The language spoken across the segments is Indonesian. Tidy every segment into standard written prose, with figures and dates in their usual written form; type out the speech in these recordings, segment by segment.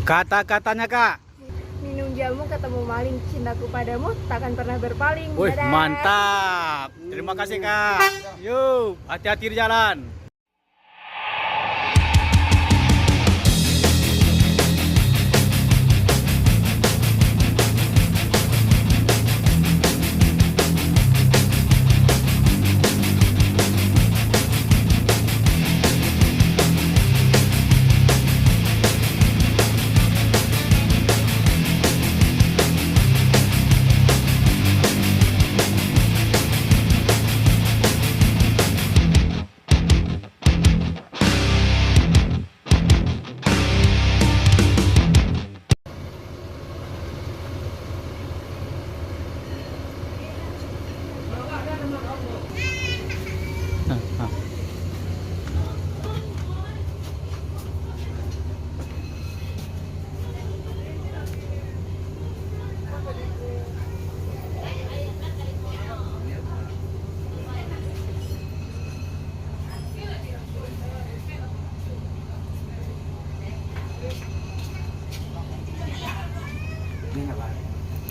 Kata-katanya Kak. Minum jamu ketemu maling, cintaku padamu takkan pernah berpaling. Wih, Dadah. mantap. Terima kasih Kak. Yuk, hati-hati di jalan.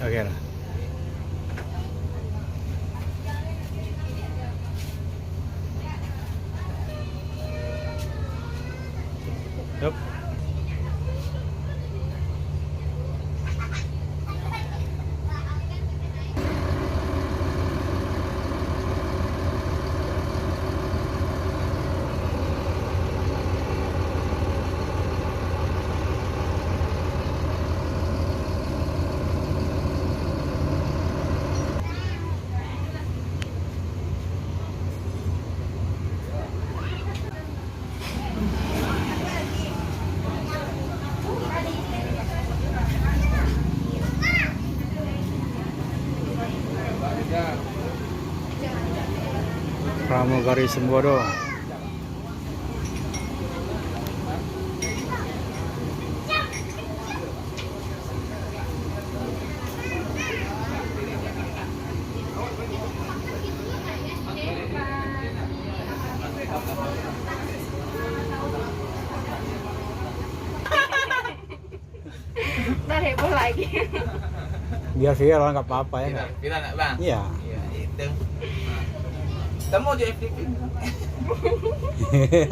Oke lah. Yup. Pramugari Sembodo. Ntar heboh lagi. Biar viral nggak apa-apa ya nggak? Viral nggak bang? Iya. Iya itu. Kamu mau jadi FTV?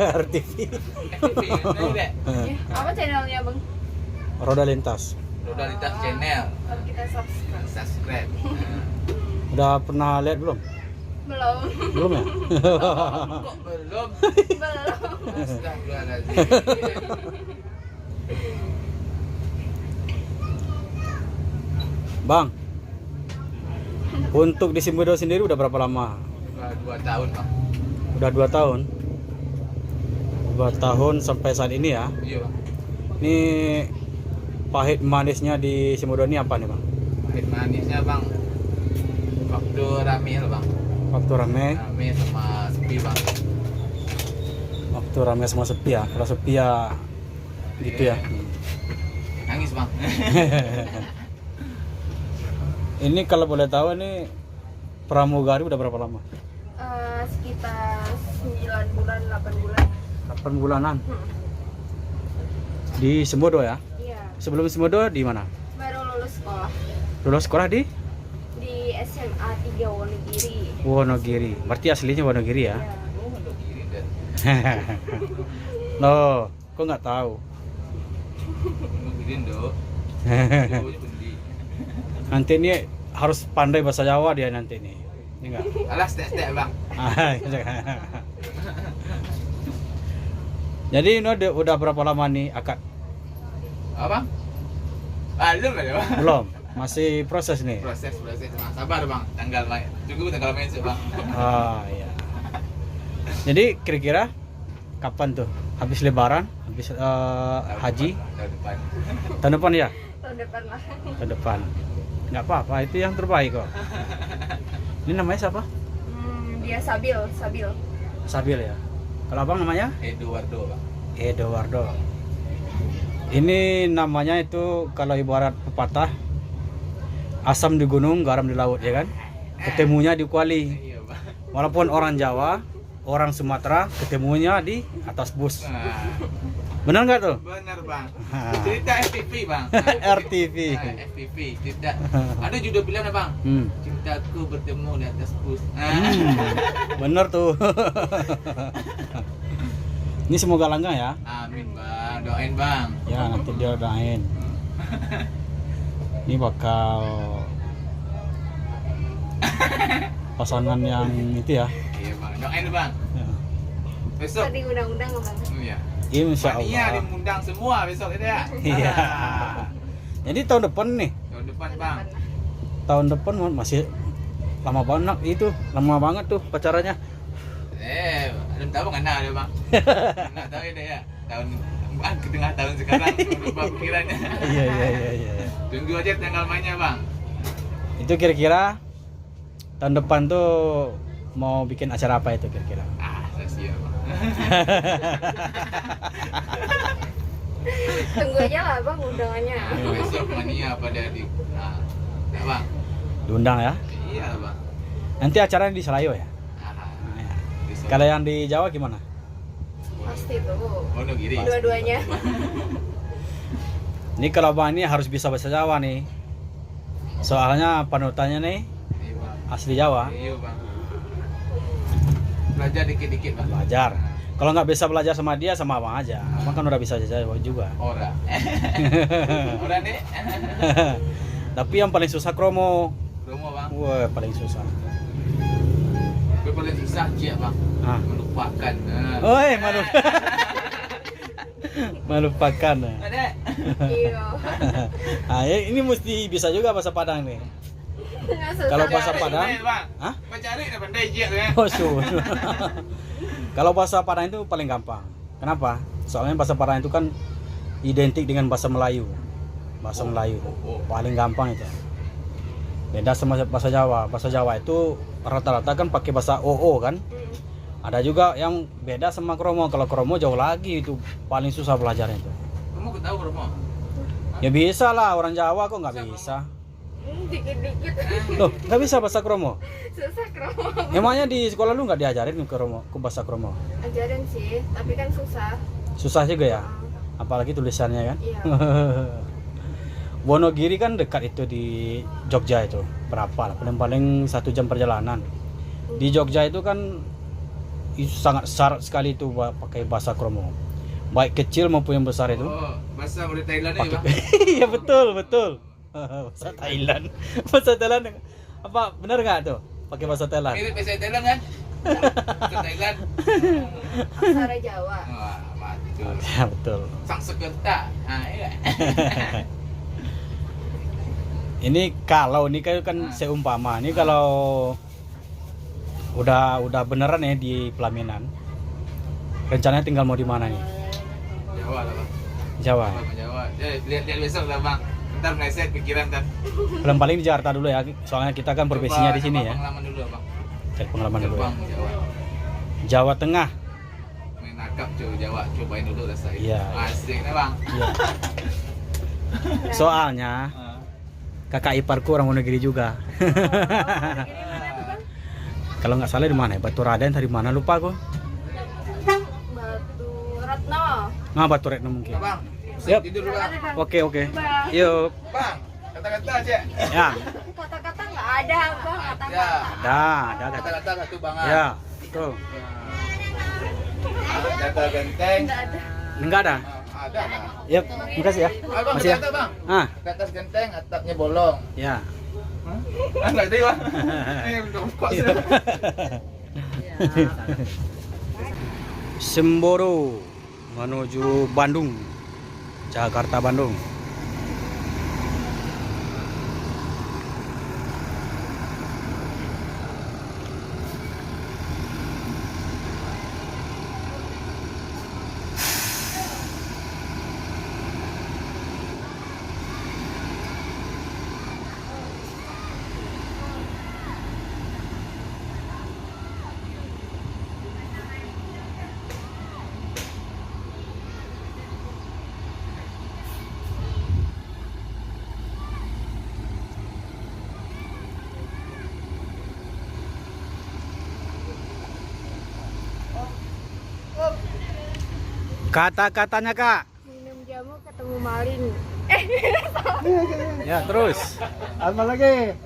RTV. FTV ini deh. Ya, apa channelnya bang? Roda lintas. Roda Lintas Channel. Kalau kita subscribe. Subscribe. Udah pernah lihat belum? Belum. Belum ya? Kok belum? Belum. Astagfirullahaladzim. Bang, untuk di Sembodo sendiri udah berapa lama? Udah 2 tahun bang. Udah 2 tahun. 2 tahun sampai saat ini ya. Iya bang. Ini pahit manisnya di Sembodo ini apa nih bang? Pahit manisnya bang. Waktu rame loh bang. Waktu rame, Rame sama sepi bang. waktu rame sama sepi ya. Kalau sepi ya gitu ya. Nangis bang. Ini kalau boleh tahu ini pramugari udah berapa lama? Sekitar 9 bulan, 8 bulan. 8 bulanan. Di Sembodo ya? Iya. Sebelum Sembodo di mana? Baru lulus sekolah Lulus sekolah di di SMA 3 Wonogiri. Wonogiri. Berarti aslinya Wonogiri ya? Iya. Oh untuk kiri dan Loh, kok nggak tahu? Wonogiri dong. Nanti ini harus pandai bahasa Jawa dia nanti nih. Ini enggak? Alas tek bang. Jadi ini udah berapa lama nih akad? Apa? Belum ada bang. Belum, masih proses nih. Proses bang. Sabar bang. Tanggal main. Tunggu tanggal main bang. Ah iya. Jadi kira-kira kapan tuh? Habis Lebaran? Habis haji? Tahun depan. Tahun depan ya? Tahun depan lah. Tahun depan. Nggak apa-apa, itu yang terbaik kok. Ini namanya siapa? Dia Sabil. Sabil ya. Kalau abang namanya? Eduardo bang. Eduardo. Ini namanya itu kalau ibarat pepatah, asam di gunung, garam di laut ya kan? Ketemunya di Kuali. Iya bang. Walaupun orang Jawa, orang Sumatera ketemunya di atas bus. Nah, Benar nggak tuh? Benar bang. Cerita FTV bang. RTV. FTV. Cerita. Ada judul filmnya bang. Cintaku bertemu di atas bus. Bener tuh. Ini semoga langgeng ya. Amin bang. Doain bang. Ya nanti dia doain. Ini bakal pasangan yang itu ya. Iya bang. Doain bang. Ya. Besok. Tadi undang-undang bang. Iya. Insya Mania Allah. diundang semua besok itu ya. Iya. Jadi tahun depan nih. Tahun depan bang. Tahun depan masih lama banget itu, lama banget tuh pacarannya. Belum tahu nggak ada bang. Nggak tahu ini ya. Tahun ke tengah tahun sekarang berubah pikirannya. Iya. Tunggu aja tanggal mainnya bang. Itu kira-kira tahun depan tuh mau bikin acara apa itu kira-kira? Saya siap bang. Tunggu aja lah bang undangannya. Besok mania pada di. Nah bang. Diundang ya? Iya bang. Nanti acaranya di Selayo ya? Ya. Kalau yang di Jawa gimana? Pasti tuh. Wonogiri. Dua-duanya. Ini kalau bang ini harus bisa bahasa Jawa nih. Soalnya panutannya nih Iya bang. asli Jawa. Iya bang. Belajar dikit-dikit bang. Belajar. Kalau nggak bisa belajar sama dia sama abang aja. Abang kan udah bisa Jawa juga. Ora. Ora nih. Tapi yang paling susah kromo. Rumah bang. Wah, paling susah. Tapi paling susah aja bang. Ah. Melupakan. Oi, melupakan. Ada. Iya. Nah, ini mesti bisa juga bahasa Padang nih. Nggak susah. Kalau bahasa Padang, bang. hah? Mencari ada pandai je ya. Oh, Kalau bahasa Padang itu paling gampang. Kenapa? Soalnya bahasa Padang itu kan identik dengan bahasa Melayu. Bahasa Melayu paling gampang itu. Beda sama bahasa Jawa. Bahasa Jawa itu rata-rata kan pakai bahasa OO kan. Ada juga yang beda sama kromo. Kalau kromo jauh lagi itu paling susah belajarnya itu. Kamu tahu rumah? Ya bisa lah, orang Jawa kok nggak bisa. Dikit-dikit. Loh, nggak bisa bahasa kromo. Susah kromo. Emangnya di sekolah lu nggak diajarin ke bahasa kromo? Ajarin sih, tapi kan susah. Susah juga ya, apalagi tulisannya kan. Iya. Wonogiri kan dekat itu di Jogja itu, berapa lah? Paling 1 jam perjalanan. Di Jogja itu kan sangat syarat sekali itu pakai bahasa kromo. Baik kecil maupun yang besar itu. Oh, bahasa murid Thailand ini bang. Iya betul. Bahasa Thailand. Bahasa Thailand apa benar nggak tuh? Pakai bahasa Thailand. Mirip bahasa Thailand kan? Bahasa Thailand. Aksara Jawa. Wah, betul. Ya betul. Sang sekerta. Nah, iya. Ini kalau ini kan seumpama ini kalau udah beneran ya di pelaminan. Rencananya tinggal mau di mana nih? Jawa lah bang. Jawa. Jawa. Lihat besok lah bang. Ntar meleset pikiran kan. Paling di Jakarta dulu ya. Soalnya kita kan profesinya di sini ya. Pengalaman dulu bang. Cari pengalaman dulu ya. Bang, Jawa. Jawa Tengah. Main nakap Jawa. Cobain dulu rasain. Iya. Asik nih bang. Iya. Soalnya kakak iparku orang Wonogiri juga. Ini mana tuh bang? Kalau nggak salah di mana ya? Batu Raden tadi mana lupa aku. Batu Ratno. Nah, Batu Raden mungkin. Bang. Siap. Tidur dulu bang. Oke. Bang. Yuk. Bang. Kata-kata aja. Ya. Kata-kata nggak ada bang, kata-kata. Ada. Kata-kata satu bang. Ya, betul. Kata genteng. Nggak ada. Enggak ada. Ada lah. Yap, makasih ya. Bang, Masih ya. kata bang. Ah, Ke atas genteng, atapnya bolong. ya. Enggak tahu bang. Ini udah buka sudah. Semboro menuju Bandung. Jakarta Bandung. Kata-katanya kak. Minum jamu ketemu maling. Ya terus. Apa lagi?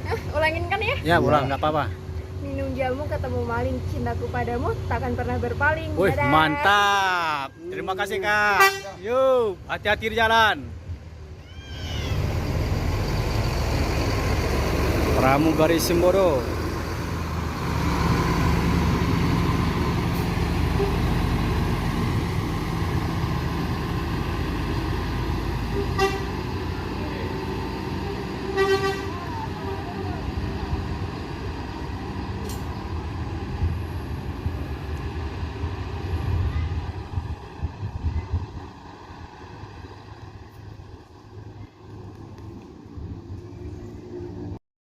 Hah, ulangin kan ya? Ya ulang nggak apa-apa. Minum jamu ketemu maling, cintaku padamu takkan pernah berpaling. Wih Dadah. mantap. Terima kasih kak. Yuk hati-hati di jalan. Pramugari Semboro.